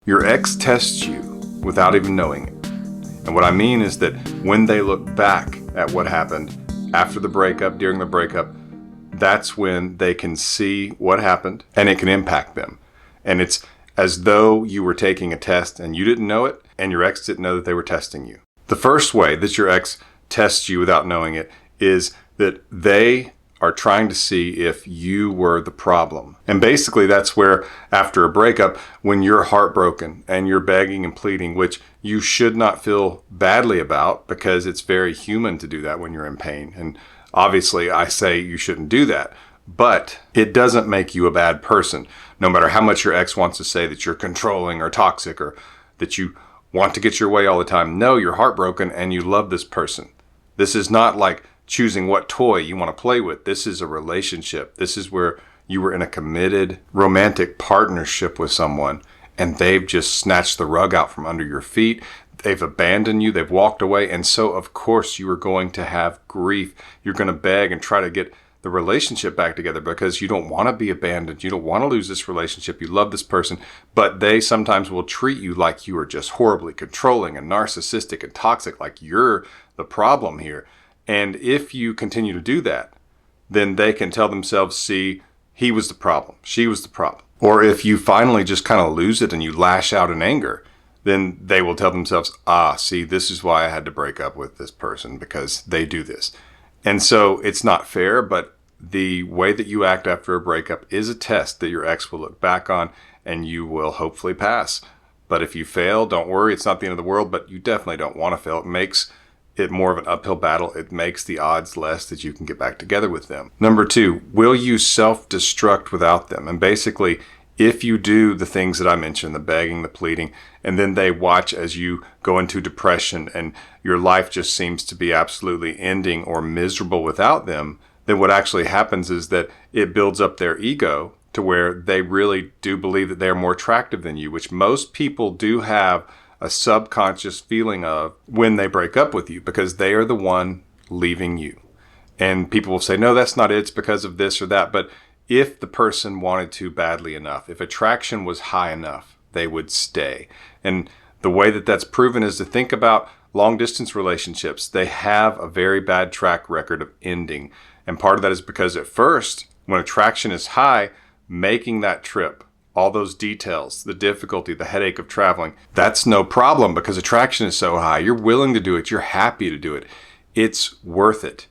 Your ex tests you without even knowing it. And what I mean is that when they look back at what happened after the breakup, during the breakup, that's when they can see what happened and it can impact them. And it's as though you were taking a test and you didn't know it and your ex didn't know that they were testing you. The first way that your ex tests you without knowing it is that they are trying to see if you were the problem. And basically that's where, after a breakup, when you're heartbroken and you're begging and pleading, which you should not feel badly about because it's very human to do that when you're in pain. And obviously I say you shouldn't do that, but it doesn't make you a bad person. No matter how much your ex wants to say that you're controlling or toxic or that you want to get your way all the time. No, you're heartbroken and you love this person. This is not like choosing what toy you want to play with. This is a relationship. This is where you were in a committed romantic partnership with someone and they've just snatched the rug out from under your feet. They've abandoned you. They've walked away. And so, of course, you are going to have grief. You're going to beg and try to get the relationship back together because you don't want to be abandoned. You don't want to lose this relationship. You love this person, but they sometimes will treat you like you are just horribly controlling and narcissistic and toxic, like you're the problem here. And if you continue to do that, then they can tell themselves, see, he was the problem. She was the problem. Or if you finally just kind of lose it and you lash out in anger, then they will tell themselves, see, this is why I had to break up with this person because they do this. And so it's not fair, but the way that you act after a breakup is a test that your ex will look back on and you will hopefully pass. But if you fail, don't worry. It's not the end of the world, but you definitely don't want to fail. It makes it more of an uphill battle. It makes the odds less that you can get back together with them. Number 2, will you self-destruct without them? And basically, if you do the things that I mentioned, the begging, the pleading, and then they watch as you go into depression and your life just seems to be absolutely ending or miserable without them, then what actually happens is that it builds up their ego to where they really do believe that they're more attractive than you, which most people do have a subconscious feeling of when they break up with you because they are the one leaving you. And people will say, no, that's not it. It's because of this or that. But if the person wanted to badly enough, if attraction was high enough, they would stay. And the way that that's proven is to think about long distance relationships. They have a very bad track record of ending. And part of that is because at first, when attraction is high, making that trip, all those details, the difficulty, the headache of traveling, that's no problem because attraction is so high. You're willing to do it. You're happy to do it. It's worth it.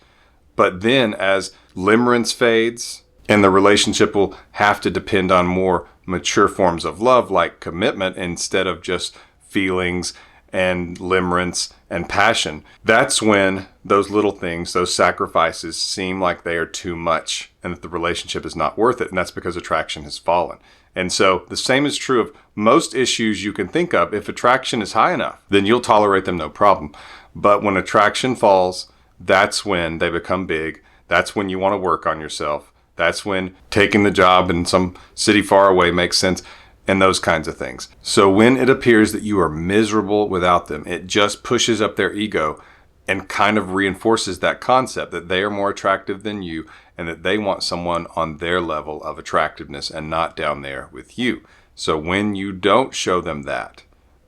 But then as limerence fades and the relationship will have to depend on more mature forms of love like commitment instead of just feelings and limerence and passion, that's when those little things, those sacrifices seem like they are too much and that the relationship is not worth it. And that's because attraction has fallen. And so the same is true of most issues you can think of. If attraction is high enough, then you'll tolerate them no problem. But when attraction falls, that's when they become big. That's when you want to work on yourself. That's when taking the job in some city far away makes sense and those kinds of things. So when it appears that you are miserable without them, it just pushes up their ego and kind of reinforces that concept that they are more attractive than you and that they want someone on their level of attractiveness and not down there with you. So when you don't show them that,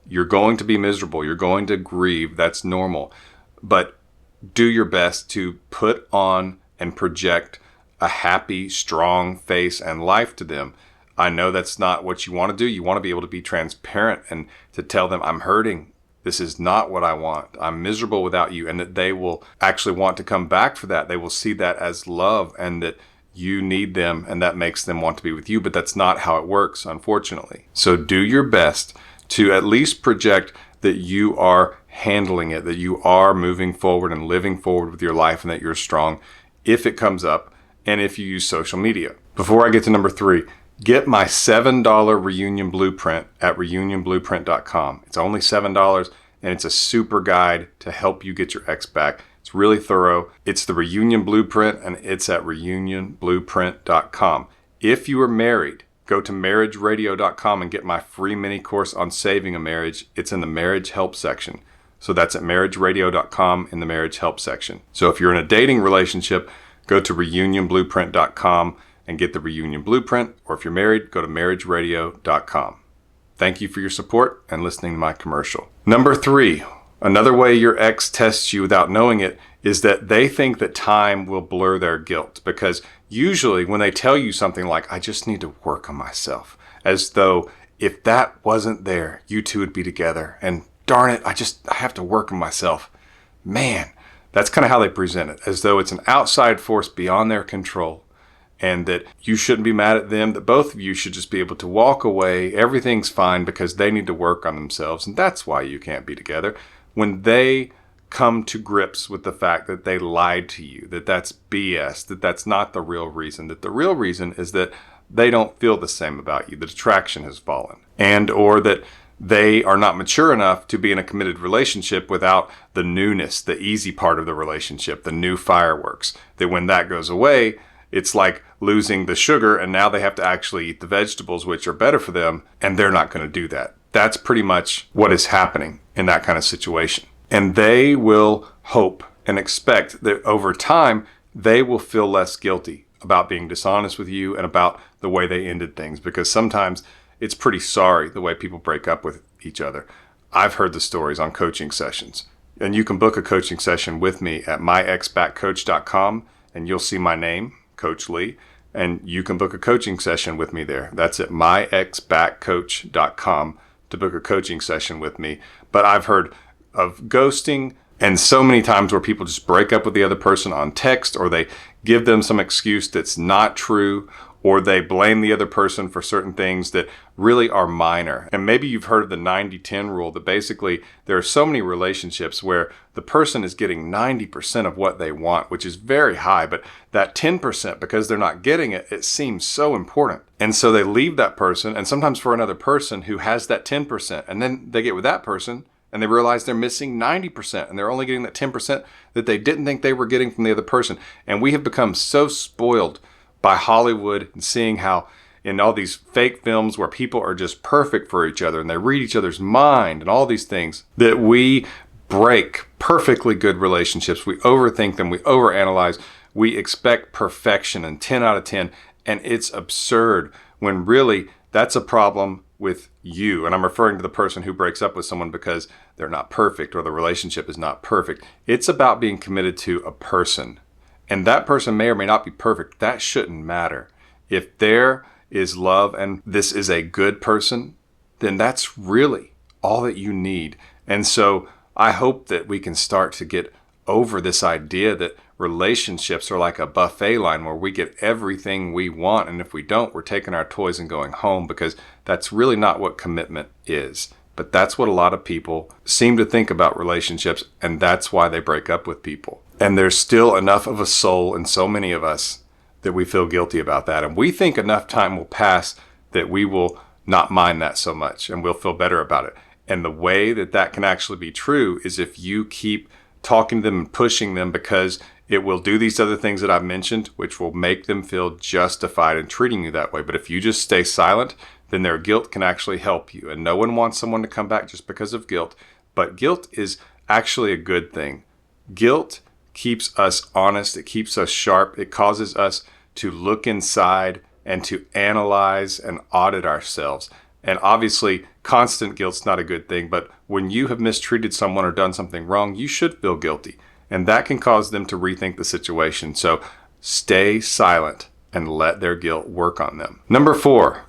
you're going to be miserable. You're going to grieve. That's normal. But do your best to put on and project a happy, strong face and life to them. I know that's not what you want to do. You want to be able to be transparent and to tell them, I'm hurting. This is not what I want. I'm miserable without you. And that they will actually want to come back for that. They will see that as love and that you need them and that makes them want to be with you. But that's not how it works, unfortunately. So do your best to at least project that you are handling it, that you are moving forward and living forward with your life and that you're strong if it comes up and if you use social media. Before I get to number 3, get my $7 reunion blueprint at reunionblueprint.com. It's only $7 and it's a super guide to help you get your ex back. It's really thorough. It's the reunion blueprint and it's at reunionblueprint.com. If you are married, go to marriageradio.com and get my free mini course on saving a marriage. It's in the marriage help section. So that's at marriageradio.com in the marriage help section. So if you're in a dating relationship, go to reunionblueprint.com and get the reunion blueprint. Or if you're married, go to marriageradio.com. Thank you for your support and listening to my commercial. Number 3, another way your ex tests you without knowing it is that they think that time will blur their guilt, because usually when they tell you something like, I just need to work on myself, as though if that wasn't there, you two would be together, and darn it, I have to work on myself. Man, that's kind of how they present it, as though it's an outside force beyond their control, and that you shouldn't be mad at them, that both of you should just be able to walk away, everything's fine because they need to work on themselves, and that's why you can't be together. When they come to grips with the fact that they lied to you, that that's BS, that that's not the real reason, that the real reason is that they don't feel the same about you, that attraction has fallen, and or that they are not mature enough to be in a committed relationship without the newness, the easy part of the relationship, the new fireworks, that when that goes away, it's like losing the sugar and now they have to actually eat the vegetables, which are better for them, and they're not going to do that. That's pretty much what is happening in that kind of situation. And they will hope and expect that over time, they will feel less guilty about being dishonest with you and about the way they ended things, because sometimes it's pretty sorry the way people break up with each other. I've heard the stories on coaching sessions, and you can book a coaching session with me at myexbackcoach.com, and you'll see my name, Coach Lee, and you can book a coaching session with me there. That's at myexbackcoach.com to book a coaching session with me. But I've heard of ghosting, and so many times where people just break up with the other person on text, or they give them some excuse that's not true, or they blame the other person for certain things that really are minor. And maybe you've heard of the 90-10 rule, that basically there are so many relationships where the person is getting 90% of what they want, which is very high, but that 10%, because they're not getting it, it seems so important. And so they leave that person, and sometimes for another person who has that 10%, and then they get with that person, and they realize they're missing 90%, and they're only getting that 10% that they didn't think they were getting from the other person. And we have become so spoiled by Hollywood and seeing how in all these fake films where people are just perfect for each other and they read each other's mind and all these things, that we break perfectly good relationships. We overthink them. We overanalyze. We expect perfection and 10 out of 10. And it's absurd when really that's a problem with you. And I'm referring to the person who breaks up with someone because they're not perfect or the relationship is not perfect. It's about being committed to a person. And that person may or may not be perfect. That shouldn't matter. If there is love and this is a good person, then that's really all that you need. And so I hope that we can start to get over this idea that relationships are like a buffet line where we get everything we want. And if we don't, we're taking our toys and going home, because that's really not what commitment is. But that's what a lot of people seem to think about relationships, and that's why they break up with people. And there's still enough of a soul in so many of us that we feel guilty about that. And we think enough time will pass that we will not mind that so much and we'll feel better about it. And the way that that can actually be true is if you keep talking to them and pushing them, because it will do these other things that I've mentioned, which will make them feel justified in treating you that way. But if you just stay silent, then their guilt can actually help you. And no one wants someone to come back just because of guilt. But guilt is actually a good thing. Guilt keeps us honest. It keeps us sharp. It causes us to look inside and to analyze and audit ourselves. And obviously, constant guilt's not a good thing. But when you have mistreated someone or done something wrong, you should feel guilty. And that can cause them to rethink the situation. So stay silent and let their guilt work on them. Number 4,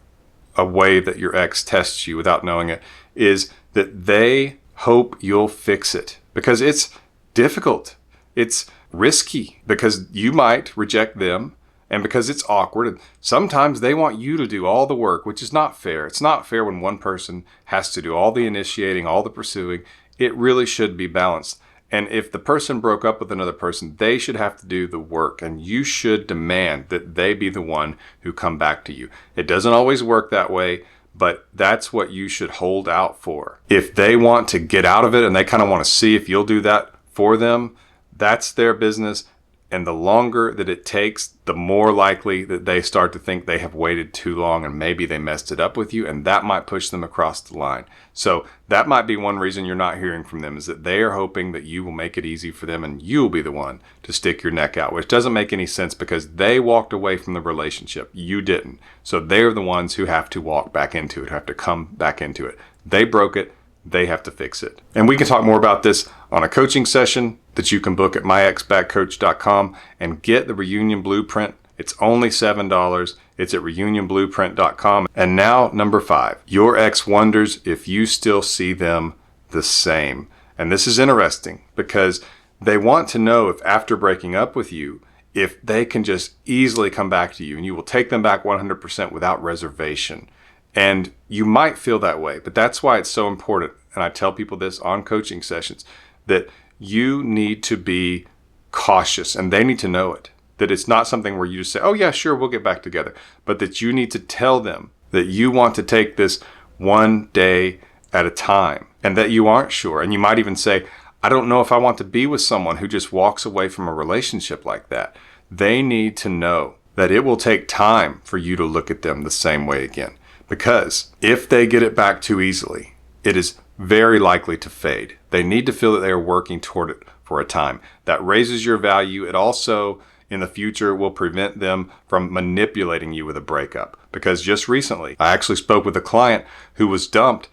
a way that your ex tests you without knowing it is that they hope you'll fix it, because it's difficult. It's risky because you might reject them, and because it's awkward. And sometimes they want you to do all the work, which is not fair. It's not fair when one person has to do all the initiating, all the pursuing. It really should be balanced. And if the person broke up with another person, they should have to do the work, and you should demand that they be the one who come back to you. It doesn't always work that way, but that's what you should hold out for. If they want to get out of it and they kind of want to see if you'll do that for them, that's their business. And the longer that it takes, the more likely that they start to think they have waited too long and maybe they messed it up with you, and that might push them across the line. So that might be one reason you're not hearing from them, is that they are hoping that you will make it easy for them and you'll be the one to stick your neck out, which doesn't make any sense because they walked away from the relationship. You didn't. So they're the ones who have to walk back into it, have to come back into it. They broke it. They have to fix it. And we can talk more about this on a coaching session that you can book at myexbadcoach.com and get the reunion blueprint. It's only $7. It's at reunionblueprint.com. And now, number 5, your ex wonders if you still see them the same. And this is interesting because they want to know if after breaking up with you, if they can just easily come back to you and you will take them back 100% without reservation. And you might feel that way, but that's why it's so important. And I tell people this on coaching sessions, that you need to be cautious and they need to know it. That it's not something where you just say, oh yeah, sure, we'll get back together. But that you need to tell them that you want to take this one day at a time and that you aren't sure. And you might even say, I don't know if I want to be with someone who just walks away from a relationship like that. They need to know that it will take time for you to look at them the same way again. Because if they get it back too easily, it is very likely to fade. They need to feel that they are working toward it for a time. That raises your value. It also, in the future, will prevent them from manipulating you with a breakup. Because just recently, I actually spoke with a client who was dumped,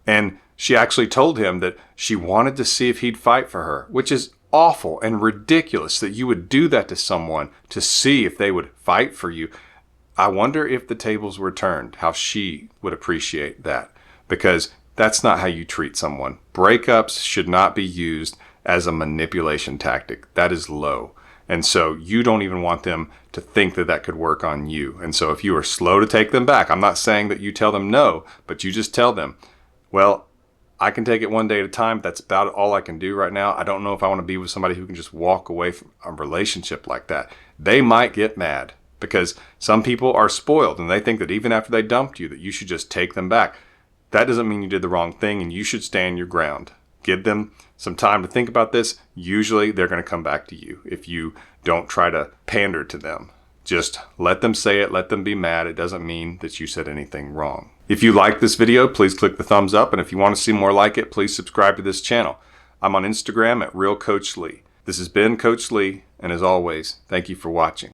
and she actually told him that she wanted to see if he'd fight for her, which is awful and ridiculous that you would do that to someone to see if they would fight for you. I wonder if the tables were turned, how she would appreciate that, because that's not how you treat someone. Breakups should not be used as a manipulation tactic. That is low. And so you don't even want them to think that that could work on you. And so if you are slow to take them back, I'm not saying that you tell them no, but you just tell them, well, I can take it one day at a time. That's about all I can do right now. I don't know if I want to be with somebody who can just walk away from a relationship like that. They might get mad. Because some people are spoiled and they think that even after they dumped you, that you should just take them back. That doesn't mean you did the wrong thing and you should stand your ground. Give them some time to think about this. Usually they're going to come back to you if you don't try to pander to them. Just let them say it. Let them be mad. It doesn't mean that you said anything wrong. If you like this video, please click the thumbs up. And if you want to see more like it, please subscribe to this channel. I'm on Instagram at RealCoachLee. This has been Coach Lee. And as always, thank you for watching.